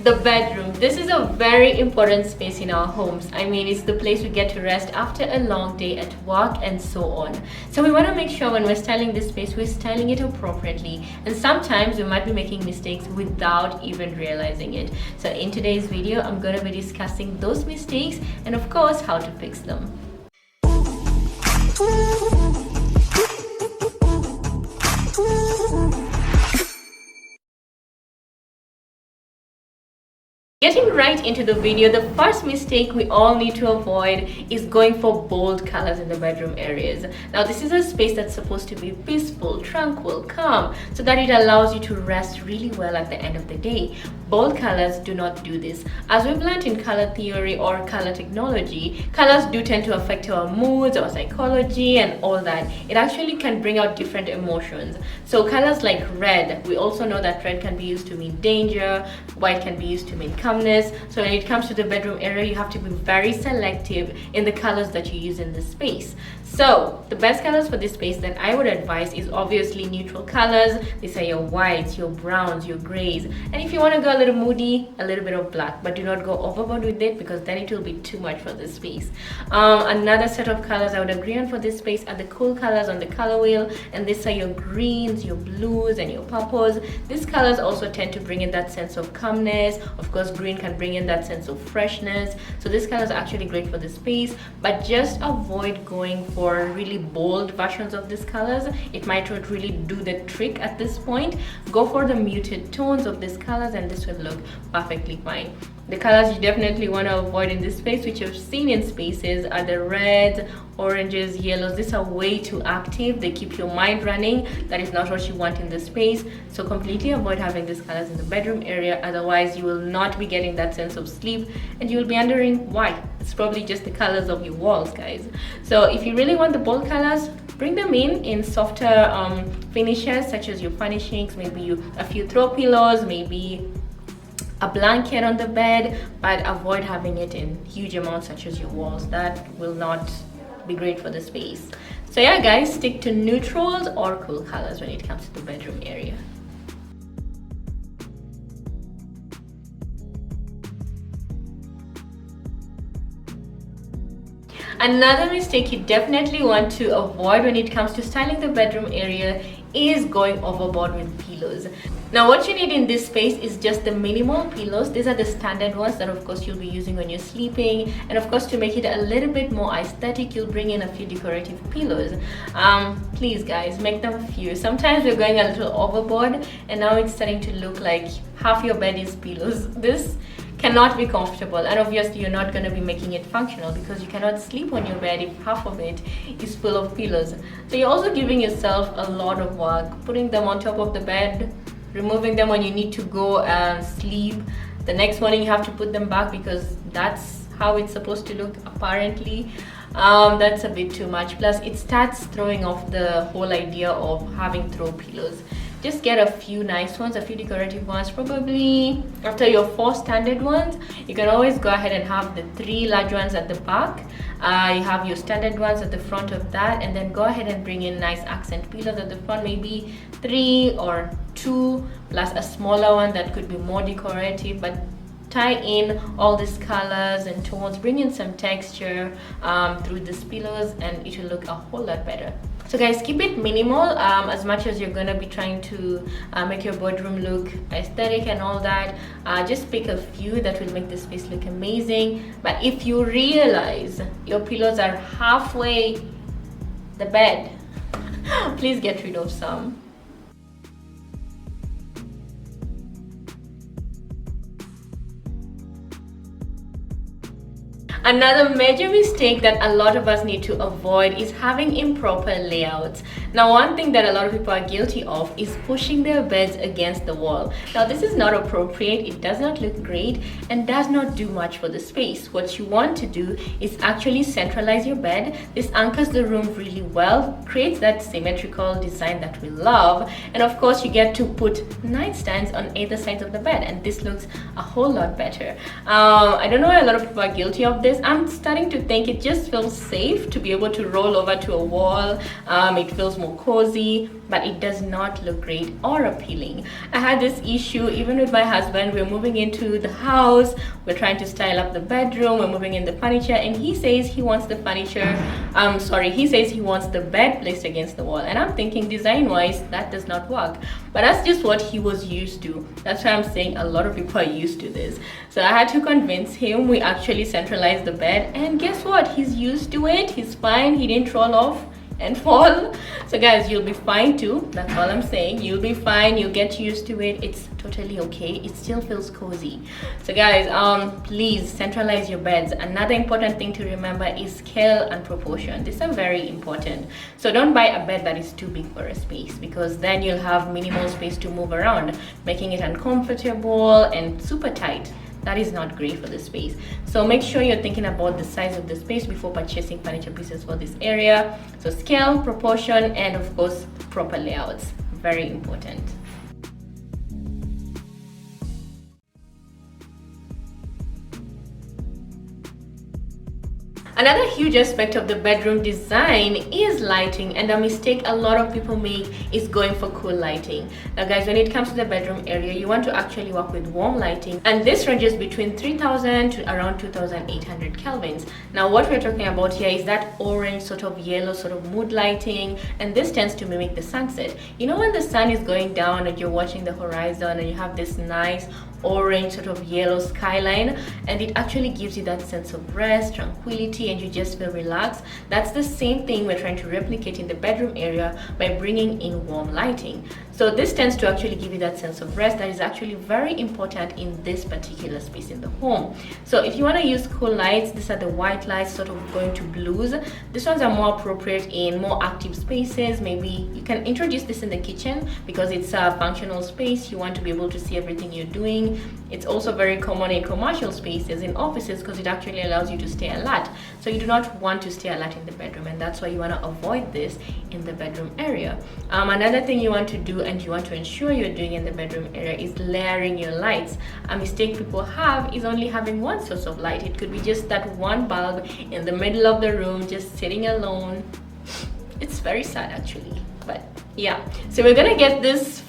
The bedroom. This is a very important space in our homes. I mean, it's the place we get to rest after a long day at work and so on. So we want to make sure when we're styling this space, we're styling it appropriately. And sometimes we might be making mistakes without even realizing it. So in today's video, I'm going to be discussing those mistakes and of course, how to fix them. Getting right into the video, the first mistake we all need to avoid is going for bold colors in the bedroom areas. Now, this is a space that's supposed to be peaceful, tranquil, calm, so that it allows you to rest really well at the end of the day. Bold colors do not do this. As we've learned in color theory or color technology, colors do tend to affect our moods, our psychology, and all that. It actually can bring out different emotions. So colors like red, we also know that red can be used to mean danger, white can be used to mean calmness. So when it comes to the bedroom area, you have to be very selective in the colors that you use in this space. So the best colors for this space that I would advise is obviously neutral colors. These are your whites, your browns, your grays, and if you want to go a little moody, a little bit of black, but do not go overboard with it because then it will be too much for this space. Another set of colors I would agree on for this space are the cool colors on the color wheel, and these are your greens, your blues, and your purples. These colors also tend to bring in that sense of calmness. Of course, green can bring in that sense of freshness. So these colors are actually great for the space, but just avoid going for really bold versions of these colors. It might not really do the trick at this point. Go for the muted tones of these colors and this will look perfectly fine. The colors you definitely want to avoid in this space, which you've seen in spaces, are the reds, oranges, yellows. These are way too active. They keep your mind running. That is not what you want in the space. So completely avoid having these colors in the bedroom area. Otherwise, you will not be getting that sense of sleep and you will be wondering why. It's probably just the colors of your walls, guys. So if you really want the bold colors, bring them in softer finishes, such as your furnishings, maybe a few throw pillows, maybe a blanket on the bed, but avoid having it in huge amounts such as your walls. That will not be great for the space. So yeah, guys, stick to neutrals or cool colors when it comes to the bedroom area. Another mistake you definitely want to avoid when it comes to styling the bedroom area is going overboard with pillows. Now, what you need in this space is just the minimal pillows. These are the standard ones that of course you'll be using when you're sleeping, and of course to make it a little bit more aesthetic, you'll bring in a few decorative pillows. Please guys, make them a few. Sometimes we're going a little overboard and now it's starting to look like half your bed is pillows. This cannot be comfortable, and obviously you're not going to be making it functional because you cannot sleep on your bed if half of it is full of pillows. So you're also giving yourself a lot of work, putting them on top of the bed, removing them when you need to go and sleep. The next morning you have to put them back because that's how it's supposed to look apparently. That's a bit too much. Plus it starts throwing off the whole idea of having throw pillows. Just get a few nice ones, a few decorative ones. Probably after your 4 standard ones, you can always go ahead and have the 3 large ones at the back. You have your standard ones at the front of that, and then go ahead and bring in nice accent pillows at the front, maybe 3 or 2 plus a smaller one that could be more decorative, but tie in all these colors and tones, bring in some texture through these pillows, and it will look a whole lot better. So guys, keep it minimal as much as you're gonna be trying to make your bedroom look aesthetic and all that. Just pick a few that will make the space look amazing. But if you realize your pillows are halfway the bed, please get rid of some. Another major mistake that a lot of us need to avoid is having improper layouts. Now, one thing that a lot of people are guilty of is pushing their beds against the wall. Now, this is not appropriate, it does not look great, and does not do much for the space. What you want to do is actually centralize your bed. This anchors the room really well, creates that symmetrical design that we love, and of course you get to put nightstands on either sides of the bed, and this looks a whole lot better. I don't know why a lot of people are guilty of this. I'm starting to think it just feels safe to be able to roll over to a wall. It feels more cozy. but it does not look great or appealing. I had this issue even with my husband. We're moving into the house, we're trying to style up the bedroom, we're moving in the furniture, and he says he wants the he says he wants the bed placed against the wall, and I'm thinking design wise that does not work, but that's just what he was used to. That's why I'm saying a lot of people are used to this. So I had to convince him. We actually centralized the bed, and guess what, he's used to it, he's fine, he didn't roll off and fall. So guys, you'll be fine too. That's all I'm saying. You'll be fine, you'll get used to it. It's totally okay. It still feels cozy. So guys, please centralize your beds. Another important thing to remember is scale and proportion. These are very important. So don't buy a bed that is too big for a space, because then you'll have minimal space to move around, making it uncomfortable and super tight. That is not great for the space. So make sure you're thinking about the size of the space before purchasing furniture pieces for this area. So scale, proportion, and of course proper layouts, very important. Another huge aspect of the bedroom design is lighting, and a mistake a lot of people make is going for cool lighting. Now guys, when it comes to the bedroom area, you want to actually work with warm lighting, and this ranges between 3000 to around 2800 kelvins. Now what we're talking about here is that orange sort of yellow sort of mood lighting, and this tends to mimic the sunset. You know, when the sun is going down and you're watching the horizon and you have this nice orange sort of yellow skyline, and it actually gives you that sense of rest, tranquility, and you just feel relaxed. That's the same thing we're trying to replicate in the bedroom area by bringing in warm lighting. So this tends to actually give you that sense of rest that is actually very important in this particular space in the home. So if you want to use cool lights, these are the white lights sort of going to blues. These ones are more appropriate in more active spaces. Maybe you can introduce this in the kitchen because it's a functional space. You want to be able to see everything you're doing. It's also very common in commercial spaces, in offices, because it actually allows you to stay alert. So you do not want to stay alert in the bedroom, and that's why you want to avoid this in the bedroom area. Another thing you want to do and you want to ensure you're doing in the bedroom area is layering your lights. A mistake people have is only having one source of light. It could be just that one bulb in the middle of the room, just sitting alone. It's very sad actually, but yeah. So we're gonna get this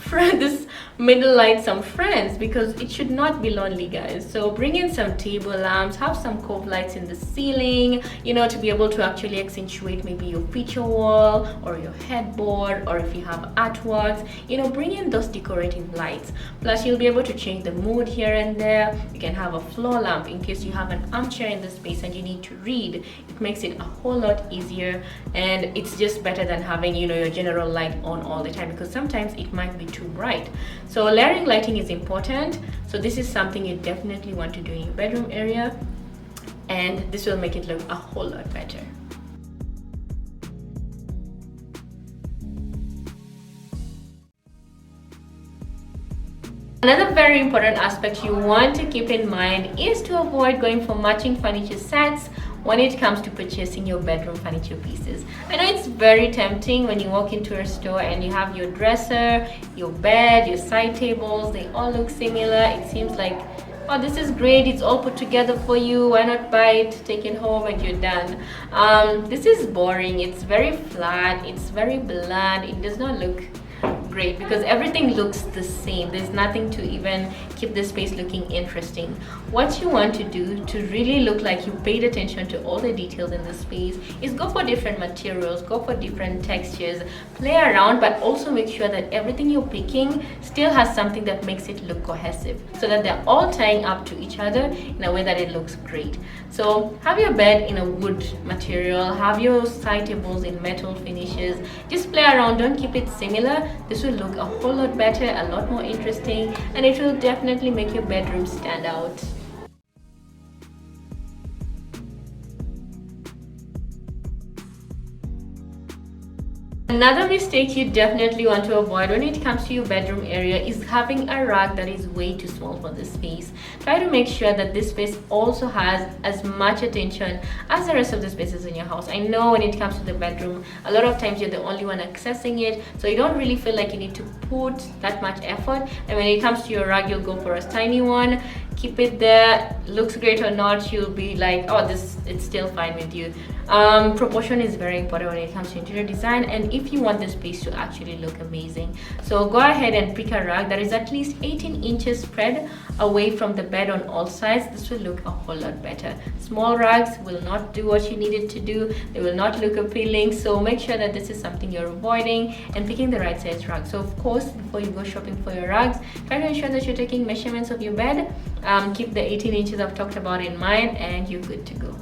middle light some friends, because it should not be lonely, guys. So bring in some table lamps, have some cove lights in the ceiling, you know, to be able to actually accentuate maybe your picture wall or your headboard, or if you have artworks, you know, bring in those decorative lights. Plus you'll be able to change the mood here and there. You can have a floor lamp in case you have an armchair in the space and you need to read. It makes it a whole lot easier, and it's just better than having, you know, your general light on all the time, because sometimes it might be too bright. So layering lighting is important. So this is something you definitely want to do in your bedroom area, and this will make it look a whole lot better. Another very important aspect you want to keep in mind is to avoid going for matching furniture sets when it comes to purchasing your bedroom furniture pieces. I know it's very tempting when you walk into a store and you have your dresser, your bed, your side tables, they all look similar. It seems like, oh, this is great, it's all put together for you, why not buy it, take it home, and you're done. This is boring. It's very flat, it's very bland, it does not look great because everything looks the same. There's nothing to even keep the space looking interesting. What you want to do to really look like you paid attention to all the details in the space is go for different materials, go for different textures, play around, but also make sure that everything you're picking still has something that makes it look cohesive, so that they're all tying up to each other in a way that it looks great. So have your bed in a wood material, have your side tables in metal finishes. Just play around, don't keep it similar. This will look a whole lot better, a lot more interesting, and it will definitely make your bedroom stand out. Another mistake you definitely want to avoid when it comes to your bedroom area is having a rug that is way too small for this space. Try to make sure that this space also has as much attention as the rest of the spaces in your house. I know when it comes to the bedroom, a lot of times you're the only one accessing it, so you don't really feel like you need to put that much effort. And when it comes to your rug, you'll go for a tiny one, keep it there, looks great or not, you'll be like, oh, this, it's still fine with you. Proportion is very important when it comes to interior design, and if you want the space to actually look amazing, so go ahead and pick a rug that is at least 18 inches spread away from the bed on all sides. This will look a whole lot better. Small rugs will not do what you need it to do. They will not look appealing, so make sure that this is something you're avoiding and picking the right size rug. So of course, before you go shopping for your rugs, try to ensure that you're taking measurements of your bed. Keep the 18 inches I've talked about in mind, and you're good to go.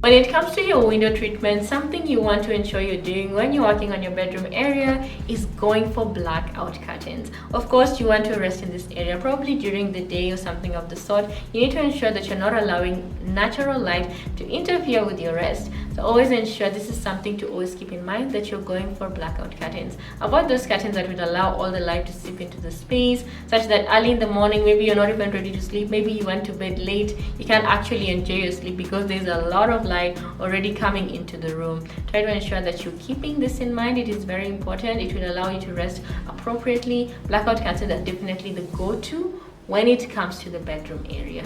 When it comes to your window treatment, something you want to ensure you're doing when you're working on your bedroom area is going for blackout curtains. Of course, you want to rest in this area probably during the day or something of the sort. You need to ensure that you're not allowing natural light to interfere with your rest. So always ensure, this is something to always keep in mind, that you're going for blackout curtains. Avoid those curtains that would allow all the light to seep into the space, such that early in the morning, maybe you're not even ready to sleep, maybe you went to bed late, you can't actually enjoy your sleep because there's a lot of light already coming into the room. Try to ensure that you're keeping this in mind. It is very important. It will allow you to rest appropriately. Blackout curtains are definitely the go-to when it comes to the bedroom area.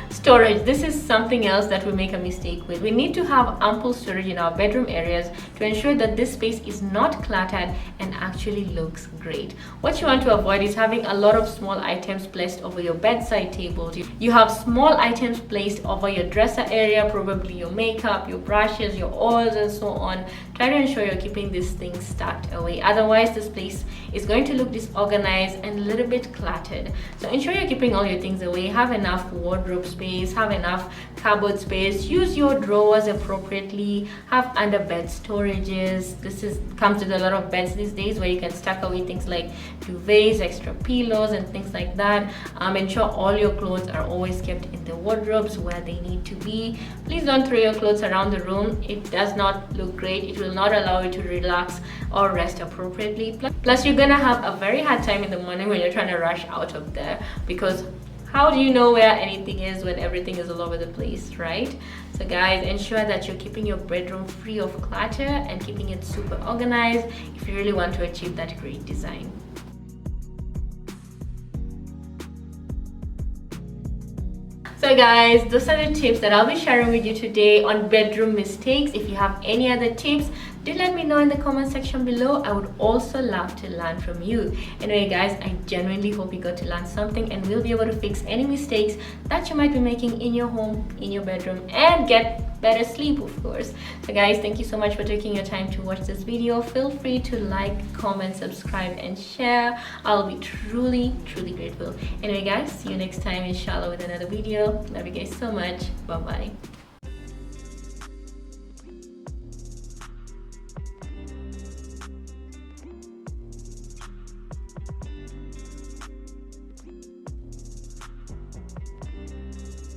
Storage. This is something else that we make a mistake with. We need to have ample storage in our bedroom areas to ensure that this space is not cluttered and actually looks great. What you want to avoid is having a lot of small items placed over your bedside tables. You have small items placed over your dresser area, probably your makeup, your brushes, your oils, and so on. Try to ensure you're keeping these things stacked away. Otherwise, this place is going to look disorganized and a little bit cluttered. So ensure you're keeping all your things away. Have enough wardrobe space, have enough cupboard space, use your drawers appropriately, have underbed storages. This comes with a lot of beds these days where you can stack away things like duvets, extra pillows, and things like that. Ensure all your clothes are always kept in the wardrobes where they need to be. Please don't throw your clothes around the room. It does not look great. It will not allow you to relax or rest appropriately. Plus, you're gonna have a very hard time in the morning when you're trying to rush out of there, because how do you know where anything is when everything is all over the place, right? So guys, ensure that you're keeping your bedroom free of clutter and keeping it super organized if you really want to achieve that great design. So guys, those are the tips that I'll be sharing with you today on bedroom mistakes. If you have any other tips, do let me know in the comment section below. I would also love to learn from you. Anyway guys, I genuinely hope you got to learn something and will be able to fix any mistakes that you might be making in your home, in your bedroom, and get better sleep, of course. So guys, thank you so much for taking your time to watch this video. Feel free to like, comment, subscribe, and share. I'll be truly grateful. Anyway guys, see you next time inshallah with another video. Love you guys so much. Bye bye.